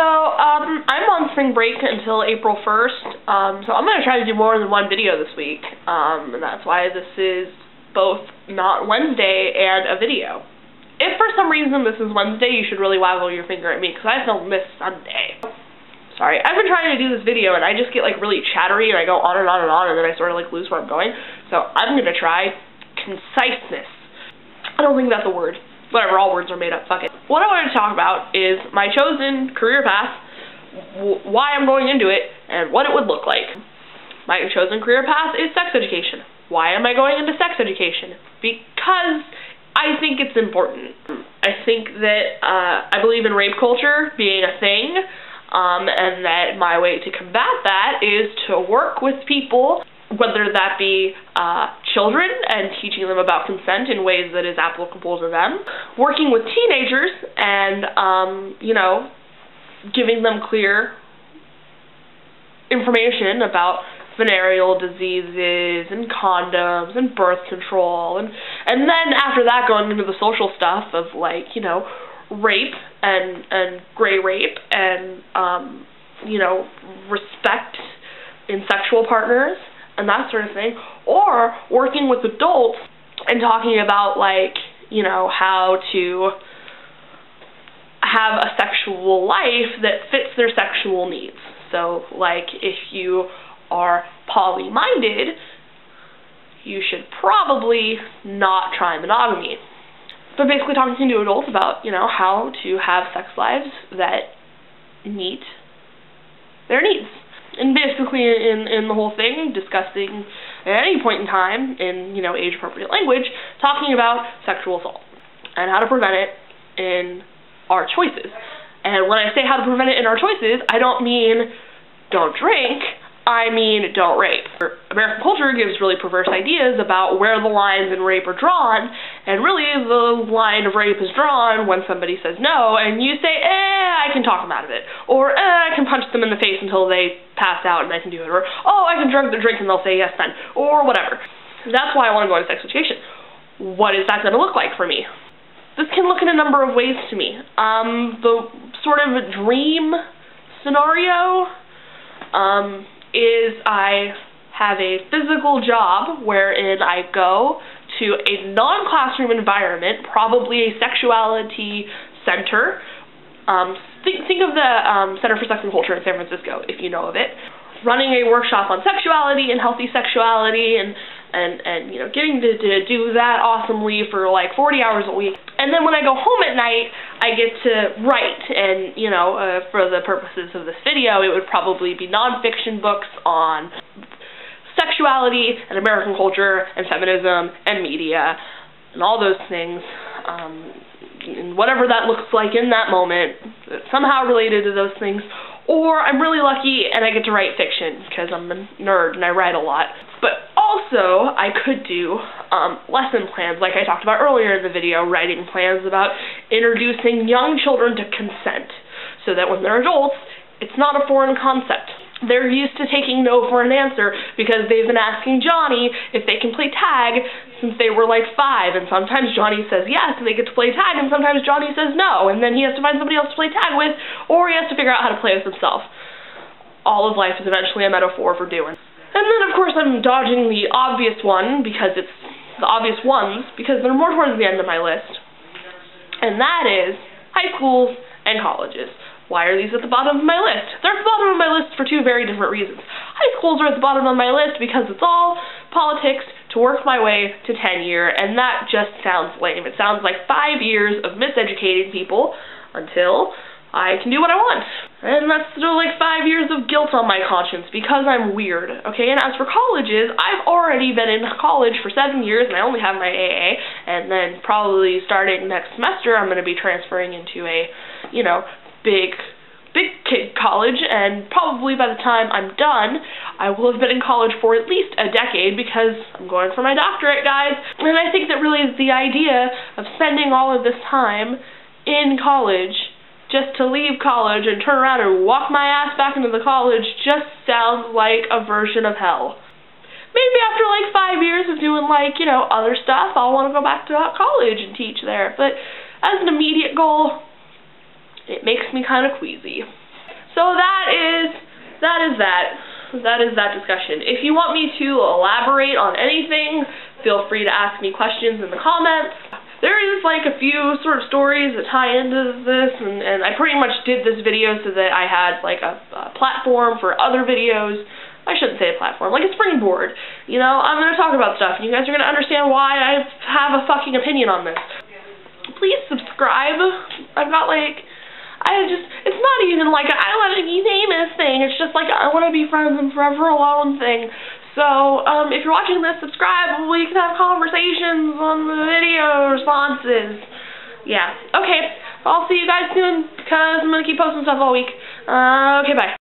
I'm on spring break until April 1st, so I'm going to try to do more than one video this week, and that's why this is both not Wednesday and a video. If for some reason this is Wednesday, you should really waggle your finger at me, because I filmed this Sunday. Sorry, I've been trying to do this video, and I just get, like, really chattery, and I go on and on and on, and then I sort of, like, lose where I'm going, so I'm going to try conciseness. I don't think that's a word. Whatever, all words are made up, fuck it. What I wanted to talk about is my chosen career path, why I'm going into it, and what it would look like. My chosen career path is sex education. Why am I going into sex education? Because I think it's important. I think that I believe in rape culture being a thing, and that my way to combat that is to work with people, whether that be children and teaching them about consent in ways that is applicable to them, working with teenagers and, you know, giving them clear information about venereal diseases and condoms and birth control, and then after that going into the social stuff of, like, you know, rape and gray rape and, you know, respect in sexual partners and that sort of thing, or working with adults and talking about, like, you know, how to have a sexual life that fits their sexual needs. So, like, if you are poly-minded, you should probably not try monogamy. But basically talking to adults about, you know, how to have sex lives that meet their needs. And basically in the whole thing, discussing at any point in time, in, you know, age-appropriate language, talking about sexual assault and how to prevent it in our choices. And when I say how to prevent it in our choices, I don't mean don't drink, I mean don't rape. American culture gives really perverse ideas about where the lines in rape are drawn, and really the line of rape is drawn when somebody says no, and you say, I can talk them out of it, or I can punch them in the face until they pass out and I can do it, or oh, I can drug their drink and they'll say yes then, or whatever. That's why I want to go into sex education. What is that going to look like for me? This can look in a number of ways to me. The sort of dream scenario is I have a physical job wherein I go to a non-classroom environment, probably a sexuality center. Think of the Center for Sex and Culture in San Francisco, if you know of it. Running a workshop on sexuality and healthy sexuality and you know, getting to do that awesomely for like 40 hours a week. And then when I go home at night, I get to write, and, you know, for the purposes of this video, it would probably be nonfiction books on sexuality and American culture and feminism and media and all those things, and whatever that looks like in that moment, somehow related to those things. Or I'm really lucky and I get to write fiction because I'm a nerd and I write a lot. But also, I could do lesson plans, like I talked about earlier in the video, writing plans about introducing young children to consent, so that when they're adults, it's not a foreign concept. They're used to taking no for an answer because they've been asking Johnny if they can play tag since they were like 5, and sometimes Johnny says yes and they get to play tag, and sometimes Johnny says no, and then he has to find somebody else to play tag with, or he has to figure out how to play with himself. All of life is eventually a metaphor for doing. And then, of course, I'm dodging the obvious one, because it's the obvious ones, because they're more towards the end of my list, and that is high schools and colleges. Why are these at the bottom of my list? They're at the bottom of my list for two very different reasons. High schools are at the bottom of my list because it's all politics to work my way to tenure, and that just sounds lame. It sounds like 5 years of miseducating people until I can do what I want. And that's still like 5 years of guilt on my conscience because I'm weird, okay? And as for colleges, I've already been in college for 7 years and I only have my AA, and then probably starting next semester I'm going to be transferring into a, you know, big kid college, and probably by the time I'm done, I will have been in college for at least a decade because I'm going for my doctorate, guys. And I think that really the idea of spending all of this time in college just to leave college and turn around and walk my ass back into the college just sounds like a version of hell. Maybe after like 5 years of doing, like, you know, other stuff, I'll want to go back to college and teach there. But as an immediate goal, it makes me kind of queasy. So that is that discussion. If you want me to elaborate on anything, feel free to ask me questions in the comments. There is like a few sort of stories that tie into this, and I pretty much did this video so that I had like a platform for other videos. I shouldn't say a platform, like a springboard. You know, I'm going to talk about stuff, and you guys are going to understand why I have a fucking opinion on this. Please subscribe. I've got like, it's not even like I want to be famous thing. It's just like I want to be friends and forever alone thing. So, if you're watching this, subscribe. We can have conversations on the video responses. Yeah. Okay. I'll see you guys soon, because I'm going to keep posting stuff all week. Okay, bye.